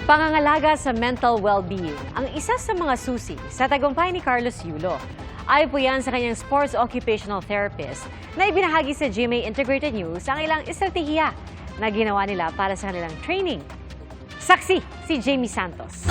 Pangangalaga sa mental well-being ang isa sa mga susi sa tagumpay ni Carlos Yulo. Ay po yan sa kanyang sports occupational therapist na ibinahagi sa GMA Integrated News ang ilang estratehiya na ginawa nila para sa kanilang training. Saksi si Jamie Santos.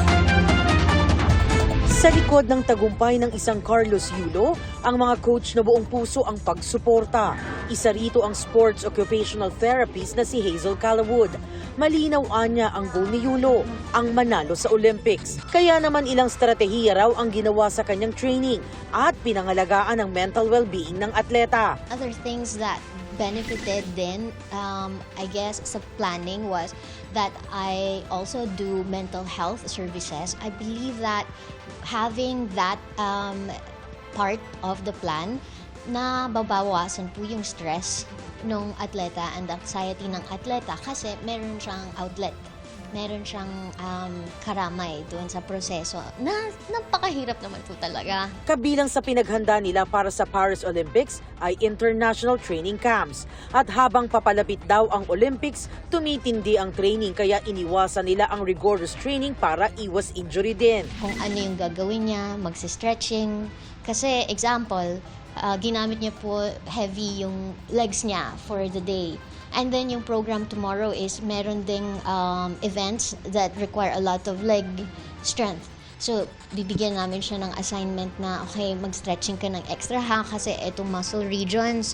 Sa likod ng tagumpay ng isang Carlos Yulo, ang mga coach na buong puso ang pagsuporta. Isa rito ang sports occupational therapist na si Hazel Calawood. Malinaw niya ang goal ni Yulo, ang manalo sa Olympics. Kaya naman ilang strategiya raw ang ginawa sa kanyang training at pinangalagaan ang mental well-being ng atleta. Other things that benefited din, I guess, sa planning was that I also do mental health services. I believe that having that part of the plan, na babawasan po yung stress ng atleta and anxiety ng atleta kasi meron siyang outlet. Meron siyang karamay doon sa proseso na napakahirap naman po talaga. Kabilang sa pinaghanda nila para sa Paris Olympics ay international training camps. At habang papalapit daw ang Olympics, tumitindi ang training kaya iniwasan nila ang rigorous training para iwas injury din. Kung ano yung gagawin niya, magsi-stretching. Kasi example, ginamit niya po heavy yung legs niya for the day. And then yung program tomorrow is meron ding events that require a lot of leg strength. So, bibigyan namin siya ng assignment na, okay, mag-stretching ka ng extra ha, kasi itong muscle regions,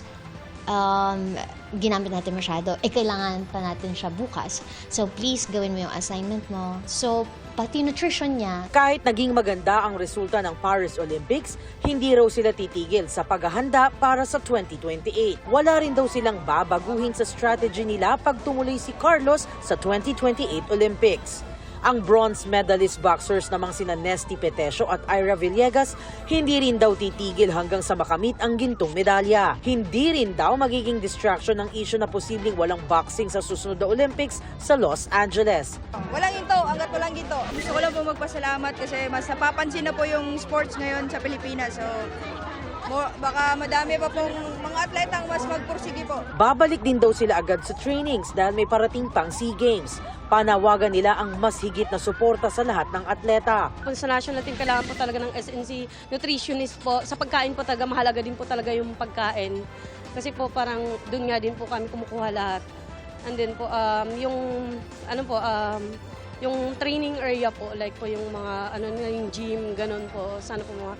ginamit natin masyado. Kailangan pa natin siya bukas. So, please, gawin mo yung assignment mo. So, pati nutrition niya. Kahit naging maganda ang resulta ng Paris Olympics, hindi raw sila titigil sa paghahanda para sa 2028. Wala rin daw silang babaguhin sa strategy nila pag tumuloy si Carlos sa 2028 Olympics. Ang bronze medalist boxers namang sina Nesty Petesio at Ira Villegas hindi rin daw titigil hanggang sa makamit ang gintong medalya. Hindi rin daw magiging distraction ng issue na posibleng walang boxing sa susunod na Olympics sa Los Angeles. Walang ginto, hanggat walang ginto. Gusto ko lang po magpasalamat kasi mas napapansin na po yung sports ngayon sa Pilipinas. So, baka madami pa pong mga atletang mas magpursige po. Babalik din daw sila agad sa trainings dahil may parating pang SEA Games. Panawagan nila ang mas higit na suporta sa lahat ng atleta. Sa national team, kailangan po talaga ng SNC nutritionist po. Sa pagkain po talaga, mahalaga din po talaga yung pagkain. Kasi po parang doon nga din po kami kumukuha lahat. And then po, yung training area po, like po yung mga, yung gym, ganun po. Sana po mga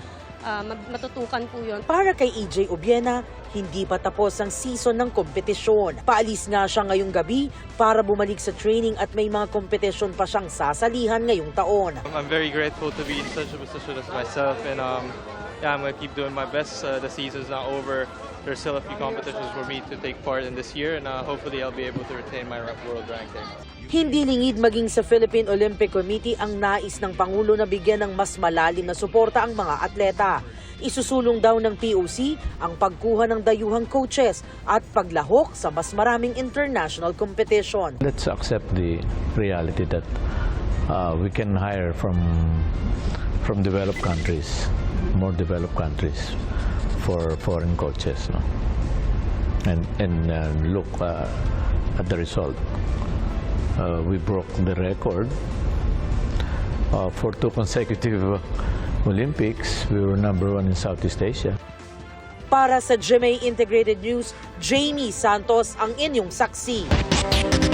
matutukan po yun. Para kay EJ Obiena, hindi pa tapos ang season ng kompetisyon. Paalis nga siya ngayong gabi para bumalik sa training at may mga kompetisyon pa siyang sasalihan ngayong taon. I'm very grateful to be in such a position as myself and yeah, I'm going to keep doing my best. The season's not over. There's still a few competitions for me to take part in this year and hopefully I'll be able to retain my world ranking. Hindi lingid maging sa Philippine Olympic Committee ang nais ng Pangulo na bigyan ng mas malalim na suporta ang mga atleta. Isusulong daw ng POC ang pagkuha ng dayuhang coaches at paglahok sa mas maraming international competition. Let's accept the reality that we can hire from developed countries, more developed countries for foreign coaches, no? and look at the result. We broke the record for 2 consecutive Olympics. We were #1 in Southeast Asia. Para sa GMA Integrated News, Jamie Santos ang inyong saksi.